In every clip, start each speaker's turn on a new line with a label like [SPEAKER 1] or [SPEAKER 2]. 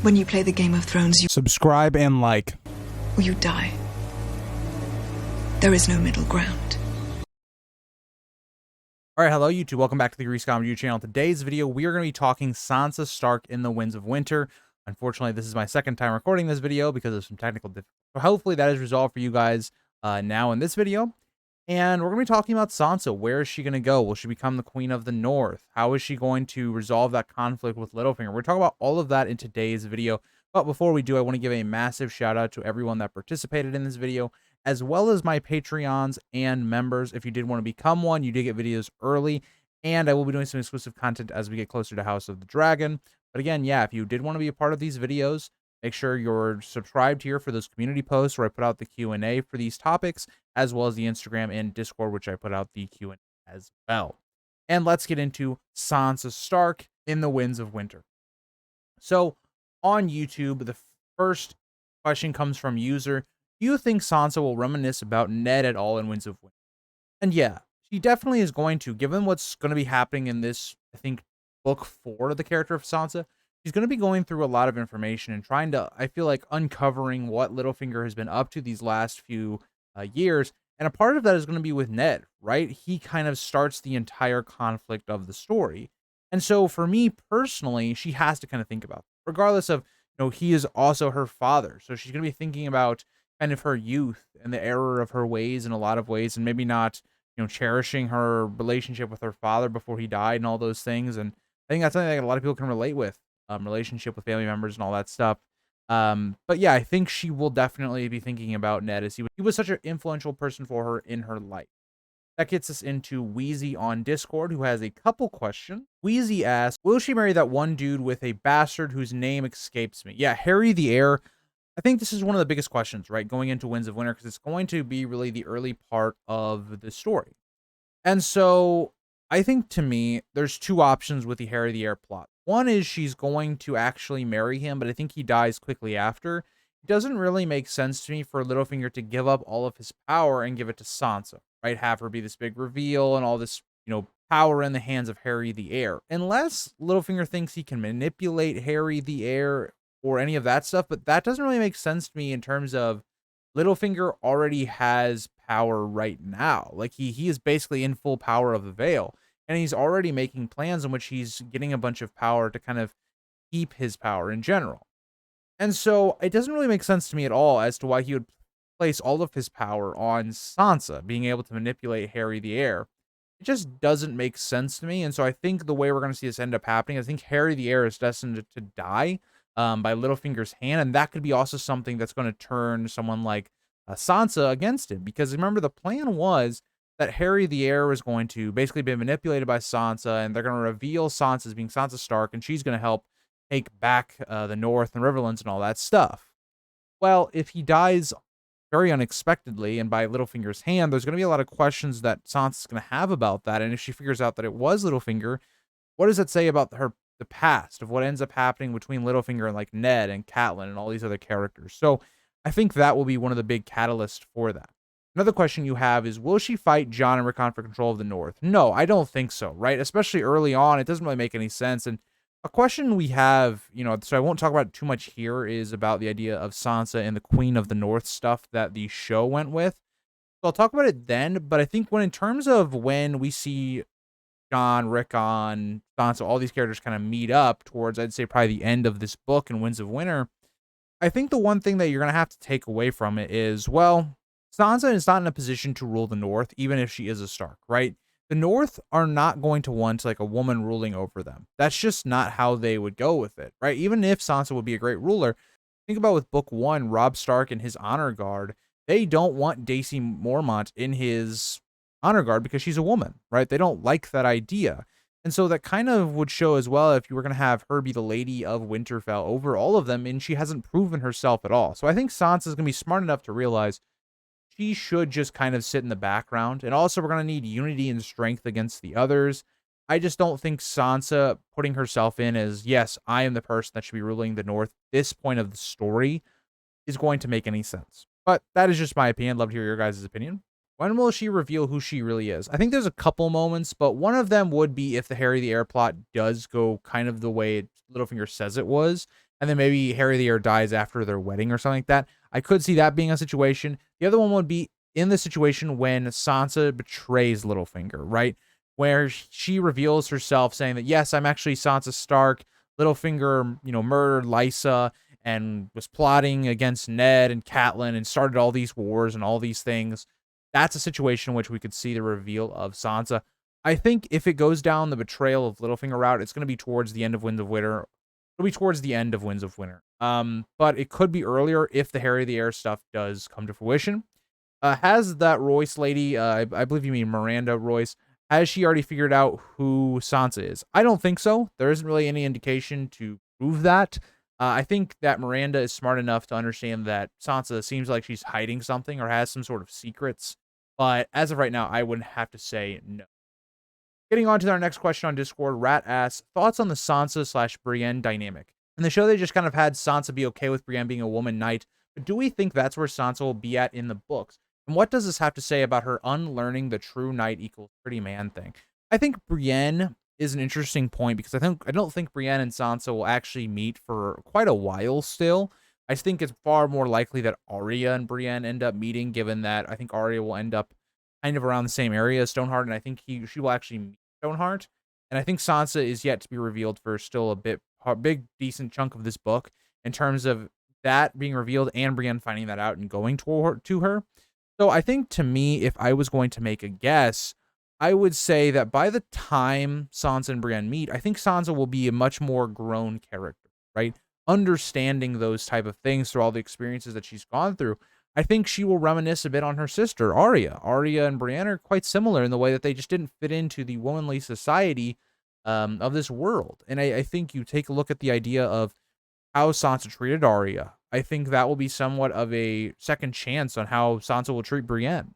[SPEAKER 1] When you play the Game of Thrones, you
[SPEAKER 2] Subscribe and like.
[SPEAKER 1] or you die. There is no middle ground.
[SPEAKER 2] Alright, hello YouTube, welcome back to the Eyrie YouTube channel. Today's video, we are going to be talking Sansa Stark in the Winds of Winter. Unfortunately, this is my second time recording this video because of some technical difficulties. So hopefully that is resolved for you guys now in this video. And we're going to be talking about Sansa. Where is she going to go? Will she become the Queen of the North? How is she going to resolve that conflict with Littlefinger? We're talking about all of that in today's video. But before we do, I want to give a massive shout out to everyone that participated in this video, as well as my Patreons and members. If you did want to become one, you did get videos early, and I will be doing some exclusive content as we get closer to House of the Dragon. But again, yeah, if you did want to be a part of these videos, make sure you're subscribed here for those community posts where I put out the Q&A for these topics, as well as the Instagram and Discord, which I put out the Q&A as well. And let's get into Sansa Stark in the Winds of Winter. So on YouTube, the first question comes from user, do you think Sansa will reminisce about Ned at all in Winds of Winter? And yeah, she definitely is going to, given what's going to be happening in this, I think, book 4 of the character of Sansa. She's going to be going through a lot of information and trying to, I feel like, uncovering what Littlefinger has been up to these last few years. And a part of that is going to be with Ned, right? He kind of starts the entire conflict of the story. And so for me personally, she has to kind of think about, regardless of, he is also her father. So she's going to be thinking about kind of her youth and the error of her ways in a lot of ways, and maybe not, cherishing her relationship with her father before he died and all those things. And I think that's something that a lot of people can relate with. Relationship with family members and all that stuff. But yeah, I think she will definitely be thinking about Ned, as he was such an influential person for her in her life. That gets us into Wheezy on Discord, who has a couple questions. Wheezy asks, will she marry that one dude with a bastard whose name escapes me? Yeah, Harry the Heir. I think this is one of the biggest questions, right, going into Winds of Winter, because it's going to be really the early part of the story. And so I think, to me, there's two options with the Harry the Heir plot. One is she's going to actually marry him, but I think he dies quickly after. It doesn't really make sense to me for Littlefinger to give up all of his power and give it to Sansa, right? Have her be this big reveal and all this, power in the hands of Harry the Heir. Unless Littlefinger thinks he can manipulate Harry the Heir or any of that stuff, but that doesn't really make sense to me in terms of Littlefinger already has power right now. Like, he is basically in full power of the Vale. And he's already making plans in which he's getting a bunch of power to kind of keep his power in general. And so it doesn't really make sense to me at all as to why he would place all of his power on Sansa, being able to manipulate Harry the Heir. It just doesn't make sense to me. And so I think the way we're going to see this end up happening, I think Harry the Heir is destined to die by Littlefinger's hand. And that could be also something that's going to turn someone like Sansa against him. Because remember, the plan was that Harry the Heir was going to basically be manipulated by Sansa, and they're going to reveal Sansa as being Sansa Stark, and she's going to help take back the North and Riverlands and all that stuff. Well, if he dies very unexpectedly and by Littlefinger's hand, there's going to be a lot of questions that Sansa's going to have about that. And if she figures out that it was Littlefinger, what does that say about the past of what ends up happening between Littlefinger and like Ned and Catelyn and all these other characters? So I think that will be one of the big catalysts for that. Another question you have is, will she fight Jon and Rickon for control of the North? No, I don't think so, right? Especially early on, it doesn't really make any sense. And a question we have, so I won't talk about it too much here, is about the idea of Sansa and the Queen of the North stuff that the show went with. So I'll talk about it then, but I think in terms of when we see Jon, Rickon, Sansa, all these characters kind of meet up towards, I'd say, probably the end of this book in Winds of Winter, I think the one thing that you're going to have to take away from it is, well, Sansa is not in a position to rule the North, even if she is a Stark, right? The North are not going to want like a woman ruling over them. That's just not how they would go with it, right? Even if Sansa would be a great ruler, think about with book 1, Robb Stark and his honor guard. They don't want Daisy Mormont in his honor guard because she's a woman, right? They don't like that idea. And so that kind of would show as well if you were going to have her be the Lady of Winterfell over all of them, and she hasn't proven herself at all. So I think Sansa's going to be smart enough to realize she should just kind of sit in the background. And also, we're going to need unity and strength against the others. I just don't think Sansa putting herself in as, yes, I am the person that should be ruling the North, this point of the story, is going to make any sense. But that is just my opinion. I'd love to hear your guys' opinion. When will she reveal who she really is? I think there's a couple moments, but one of them would be if the Harry the Heir plot does go kind of the way Littlefinger says it was, and then maybe Harry the Heir dies after their wedding or something like that. I could see that being a situation. The other one would be in the situation when Sansa betrays Littlefinger, right? Where she reveals herself saying that, yes, I'm actually Sansa Stark. Littlefinger, murdered Lysa and was plotting against Ned and Catelyn and started all these wars and all these things. That's a situation in which we could see the reveal of Sansa. I think if it goes down the betrayal of Littlefinger route, it's going to be towards the end of Winds of Winter. It'll be towards the end of Winds of Winter. But it could be earlier if the Harry the Heir stuff does come to fruition. Has that Royce lady, I believe you mean Miranda Royce, has she already figured out who Sansa is? I don't think so. There isn't really any indication to prove that. I think that Miranda is smart enough to understand that Sansa seems like she's hiding something or has some sort of secrets. But as of right now, I wouldn't have to say no. Getting on to our next question on Discord, Rat asks, thoughts on the Sansa/Brienne dynamic? In the show, they just kind of had Sansa be okay with Brienne being a woman knight, but do we think that's where Sansa will be at in the books? And what does this have to say about her unlearning the true knight equals pretty man thing? I think Brienne is an interesting point because I don't think Brienne and Sansa will actually meet for quite a while still. I think it's far more likely that Arya and Brienne end up meeting, given that I think Arya will end up kind of around the same area as Stoneheart, and I think she will actually meet Stoneheart. And I think Sansa is yet to be revealed for still a big, decent chunk of this book in terms of that being revealed and Brienne finding that out and going to her. So I think, to me, if I was going to make a guess, I would say that by the time Sansa and Brienne meet, I think Sansa will be a much more grown character, right? Understanding those type of things through all the experiences that she's gone through. I think she will reminisce a bit on her sister, Arya. Arya and Brienne are quite similar in the way that they just didn't fit into the womanly society of this world. And I think you take a look at the idea of how Sansa treated Arya. I think that will be somewhat of a second chance on how Sansa will treat Brienne.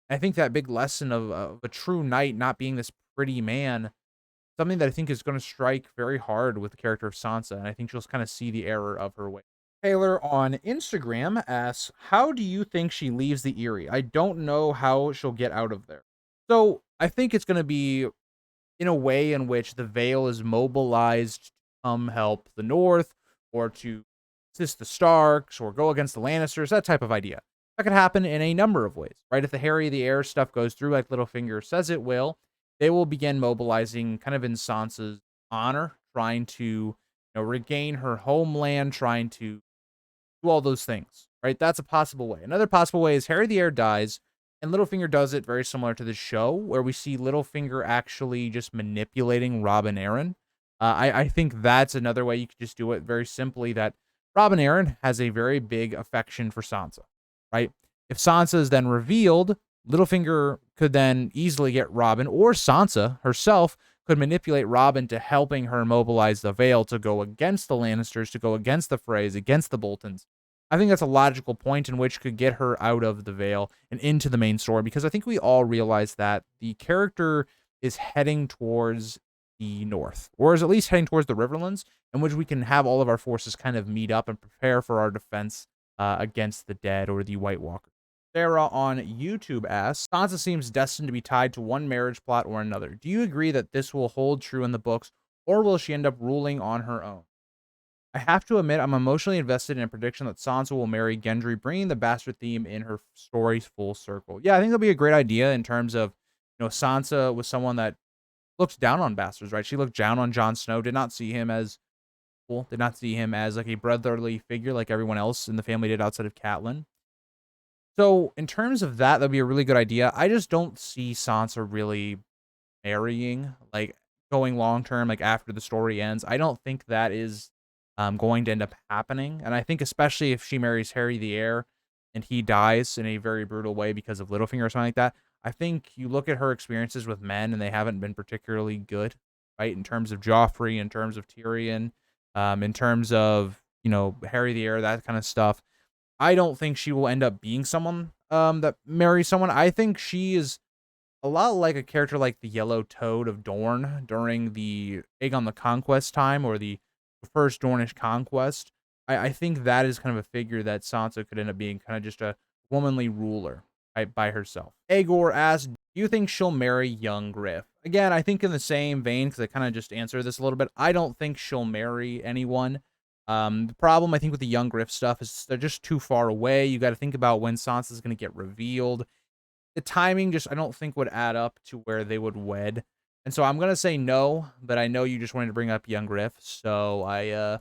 [SPEAKER 2] I think that big lesson of a true knight not being this pretty man, something that I think is going to strike very hard with the character of Sansa, and I think she'll kind of see the error of her way. Taylor on Instagram asks, how do you think she leaves the Eyrie? I don't know how she'll get out of there. So I think it's going to be in a way in which the Vale is mobilized to come help the North or to assist the Starks or go against the Lannisters, that type of idea. That could happen in a number of ways, right? If the Harry the Heir stuff goes through like Littlefinger says it will, they will begin mobilizing kind of in Sansa's honor, trying to regain her homeland, trying to do all those things, right? That's a possible way. Another possible way is Harry the Heir dies, and Littlefinger does it very similar to the show, where we see Littlefinger actually just manipulating Robb and Arryn. I think that's another way you could just do it very simply, that Robb and Arryn has a very big affection for Sansa, right? If Sansa is then revealed, Littlefinger could then easily get Robin, or Sansa herself could manipulate Robin to helping her mobilize the Vale to go against the Lannisters, to go against the Freys, against the Boltons. I think that's a logical point in which could get her out of the Vale and into the main story, because I think we all realize that the character is heading towards the north, or is at least heading towards the Riverlands, in which we can have all of our forces kind of meet up and prepare for our defense against the dead or the White Walker. Sarah on YouTube asks, Sansa seems destined to be tied to one marriage plot or another. Do you agree that this will hold true in the books, or will she end up ruling on her own? I have to admit, I'm emotionally invested in a prediction that Sansa will marry Gendry, bringing the bastard theme in her stories full circle. Yeah, I think that'll be a great idea in terms of, Sansa was someone that looked down on bastards, right? She looked down on Jon Snow, did not see him as cool, did not see him as like a brotherly figure like everyone else in the family did outside of Catelyn. So in terms of that, that'd be a really good idea. I just don't see Sansa really marrying, like going long term, like after the story ends. I don't think that is going to end up happening. And I think especially if she marries Harry the Heir and he dies in a very brutal way because of Littlefinger or something like that, I think you look at her experiences with men and they haven't been particularly good, right? In terms of Joffrey, in terms of Tyrion, in terms of, Harry the Heir, that kind of stuff. I don't think she will end up being someone that marries someone. I think she is a lot like a character like the Yellow Toad of Dorne during the Aegon the Conquest time, or the first Dornish conquest. I think that is kind of a figure that Sansa could end up being, kind of just a womanly ruler, right, by herself. Aegor asked, do you think she'll marry young Griff? Again, I think in the same vein, because I kind of just answered this a little bit, I don't think she'll marry anyone. The problem, I think, with the young Griff stuff is they're just too far away. You got to think about when Sansa's going to get revealed. The timing just, I don't think, would add up to where they would wed. And so I'm going to say no, but I know you just wanted to bring up young Griff. So I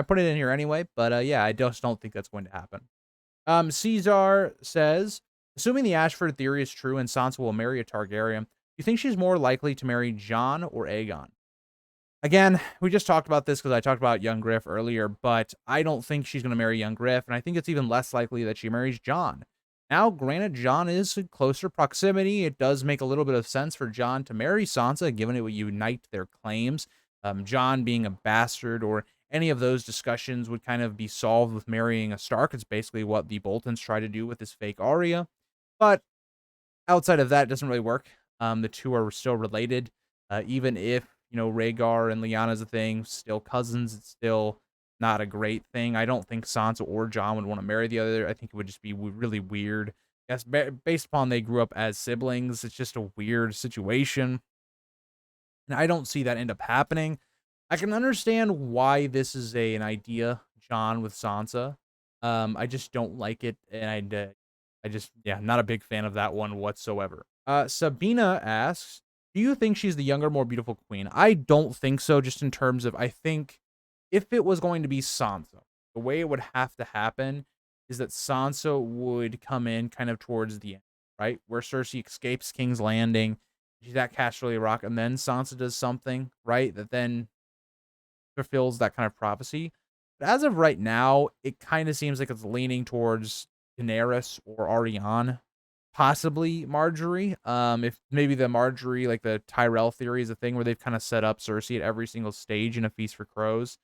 [SPEAKER 2] put it in here anyway. But yeah, I just don't think that's going to happen. Caesar says, assuming the Ashford theory is true and Sansa will marry a Targaryen, do you think she's more likely to marry Jon or Aegon? Again, we just talked about this because I talked about young Griff earlier, but I don't think she's going to marry young Griff, and I think it's even less likely that she marries Jon. Now, granted, Jon is in closer proximity. It does make a little bit of sense for Jon to marry Sansa, given it would unite their claims. Jon being a bastard or any of those discussions would kind of be solved with marrying a Stark. It's basically what the Boltons try to do with this fake Arya. But outside of that, it doesn't really work. The two are still related, even if Rhaegar and Lyanna's a thing, still cousins. It's still not a great thing. I don't think Sansa or Jon would want to marry the other. I think it would just be really weird. Yes, based upon they grew up as siblings, it's just a weird situation, and I don't see that end up happening. I can understand why this is an idea, Jon with Sansa. I just don't like it, and I just, yeah, not a big fan of that one whatsoever. Sabina asks, do you think she's the younger, more beautiful queen? I don't think so, just in terms of, I think if it was going to be Sansa, the way it would have to happen is that Sansa would come in kind of towards the end, right? Where Cersei escapes King's Landing, she's at Casterly Rock, and then Sansa does something, right? That then fulfills that kind of prophecy. But as of right now, it kind of seems like it's leaning towards Daenerys or Arianne, possibly Marjorie. If maybe the Marjorie, like the Tyrell theory, is a thing where they've kind of set up Cersei at every single stage in A Feast for Crows.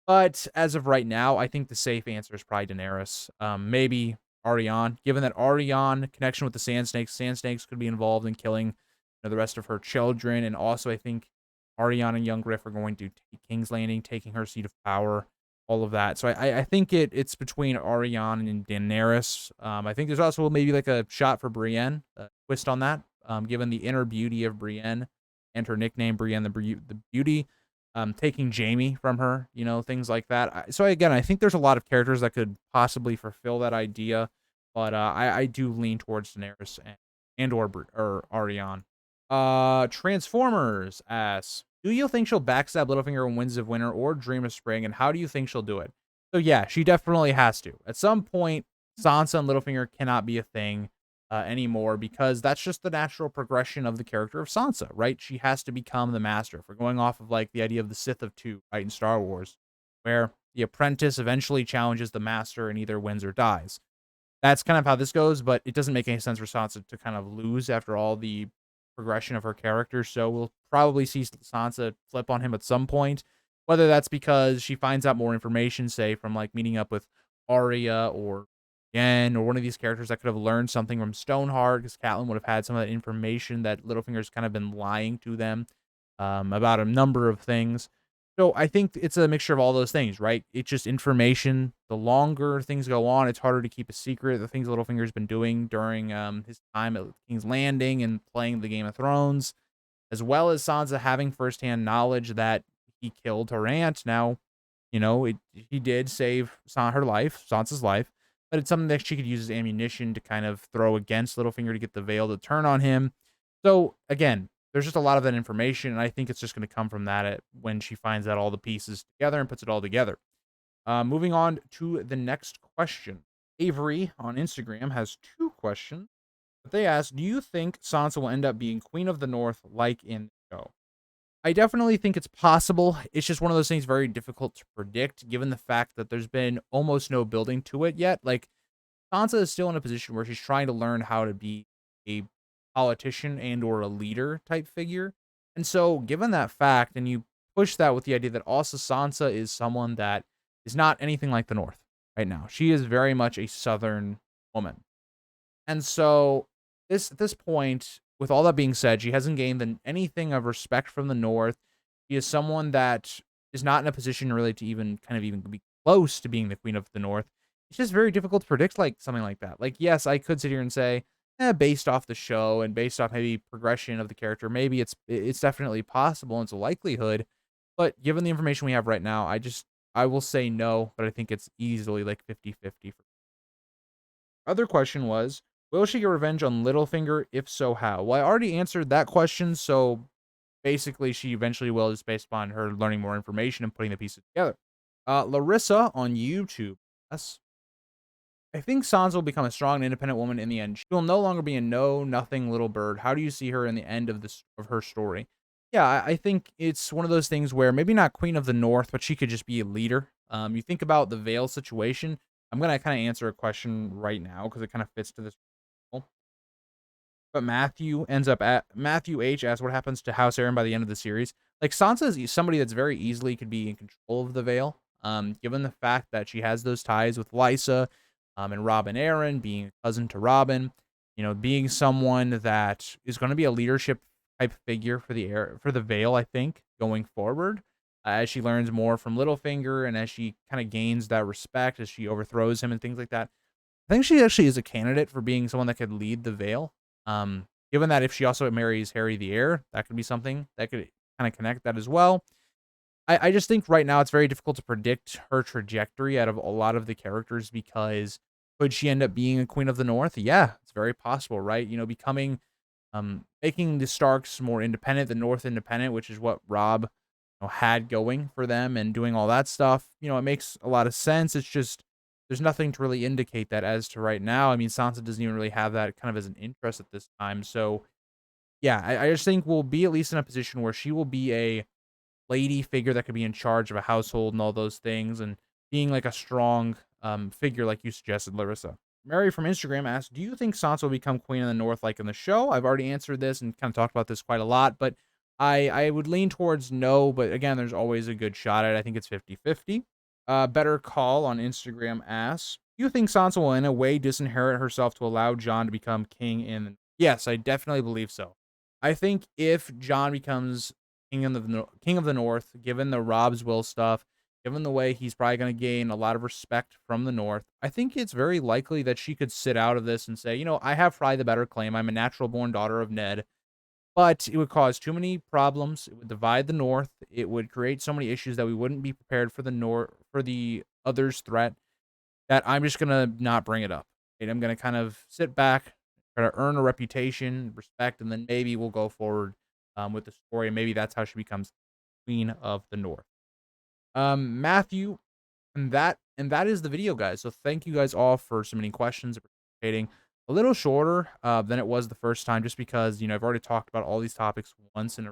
[SPEAKER 2] But as of right now, I think the safe answer is probably Daenerys. Maybe Arianne, given that Arianne connection with the Sand Snakes could be involved in killing the rest of her children, and also I think Arianne and young Griff are going to take King's Landing, taking her seat of power, all of that. So I think it's between Arianne and Daenerys. I think there's also maybe like a shot for Brienne, a twist on that, given the inner beauty of Brienne and her nickname, Brienne the Beauty. Taking Jaime from her, things like that. So again, I think there's a lot of characters that could possibly fulfill that idea, but I do lean towards Daenerys or Arianne. Transformers asks, do you think she'll backstab Littlefinger in Winds of Winter or Dream of Spring, and how do you think she'll do it? So yeah, she definitely has to. At some point, Sansa and Littlefinger cannot be a thing anymore, because that's just the natural progression of the character of Sansa, right? She has to become the master. If we're going off of like the idea of the Sith of Two, right, in Star Wars, where the apprentice eventually challenges the master and either wins or dies. That's kind of how this goes, but it doesn't make any sense for Sansa to kind of lose after all the progression of her character. So we'll probably see Sansa flip on him at some point, whether that's because she finds out more information, say from like meeting up with Arya or Yen or one of these characters that could have learned something from Stoneheart, because Catelyn would have had some of that information that Littlefinger's kind of been lying to them about a number of things. So I think it's a mixture of all those things, right? It's just information. The longer things go on, it's harder to keep a secret. The things Littlefinger's been doing during his time at King's Landing and playing the Game of Thrones, as well as Sansa having firsthand knowledge that he killed her aunt. Now, he did save her life, Sansa's life, but it's something that she could use as ammunition to kind of throw against Littlefinger to get the Vale to turn on him. So again, there's just a lot of that information, and I think it's just going to come from that when she finds out all the pieces together and puts it all together. Moving on to the next question. Eyrie on Instagram has two questions. But they ask, do you think Sansa will end up being Queen of the North like in the show? I definitely think it's possible. It's just one of those things very difficult to predict, given the fact that there's been almost no building to it yet. Like, Sansa is still in a position where she's trying to learn how to be a politician and or a leader type figure. And so given that fact, and you push that with the idea that also Sansa is someone that is not anything like the North right now. She is very much a Southern woman. And so at this point, with all that being said, she hasn't gained anything of respect from the North. She is someone that is not in a position really to even be close to being the Queen of the North. It's just very difficult to predict like something like that. Like, yes, I could sit here and say, based off the show and based off maybe progression of the character, maybe it's definitely possible and it's a likelihood. But given the information we have right now, I will say no, but I think it's easily like 50-50. Other question was, will she get revenge on Littlefinger? If so, how? Well, I already answered that question, so basically she eventually will, just based upon her learning more information and putting the pieces together. Larissa on YouTube. Yes. I think Sansa will become a strong and independent woman in the end. She will no longer be a nothing little bird. How do you see her in the end of her story? Yeah, I think it's one of those things where maybe not Queen of the North, but she could just be a leader. You think about the Vale situation. I'm gonna kind of answer a question right now because it kind of fits to this. But Matthew H asks what happens to House Aaron by the end of the series. Like Sansa is somebody that's very easily could be in control of the Vale. Given the fact that she has those ties with Lysa, and Robin Aaron being a cousin to Robin, being someone that is going to be a leadership type figure for the Vale, I think, going forward. As she learns more from Littlefinger and as she kind of gains that respect as she overthrows him and things like that. I think she actually is a candidate for being someone that could lead the Vale. Given that if she also marries Harry the Heir, that could be something that could kind of connect that as well. I just think right now it's very difficult to predict her trajectory out of a lot of the characters because could she end up being a Queen of the North? Yeah, it's very possible, right? Becoming, making the Starks more independent, the North independent, which is what Rob had going for them and doing all that stuff. It makes a lot of sense. It's just there's nothing to really indicate that as to right now. I mean, Sansa doesn't even really have that kind of as an interest at this time. So yeah, I just think we'll be at least in a position where she will be a lady figure that could be in charge of a household and all those things and being like a strong figure like you suggested, Larissa. Mary from Instagram asked, do you think Sansa will become queen of the North like in the show? I've already answered this and kind of talked about this quite a lot, but I would lean towards no, but again, there's always a good shot at it. I think it's 50-50. Better Call on Instagram asks, do you think Sansa will in a way disinherit herself to allow Jon to become king in? Yes, I definitely believe so. I think if Jon becomes king of the North, given the Rob's will stuff, given the way he's probably going to gain a lot of respect from the North, I think it's very likely that she could sit out of this and say, I have probably the better claim. I'm a natural born daughter of Ned. But it would cause too many problems. It would divide the North. It would create so many issues that we wouldn't be prepared for the other's threat. That I'm just gonna not bring it up. And I'm gonna kind of sit back, try to earn a reputation, respect, and then maybe we'll go forward with the story. And maybe that's how she becomes Queen of the North. Matthew, and that is the video, guys. So thank you guys all for submitting questions and participating. A little shorter than it was the first time, just because I've already talked about all these topics once, and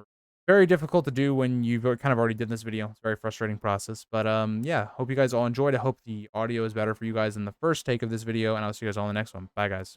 [SPEAKER 2] very difficult to do when you've kind of already did this video. It's a very frustrating process, but yeah, hope you guys all enjoyed. I hope the audio is better for you guys in the first take of this video, and I'll see you guys all in the next one. Bye, guys.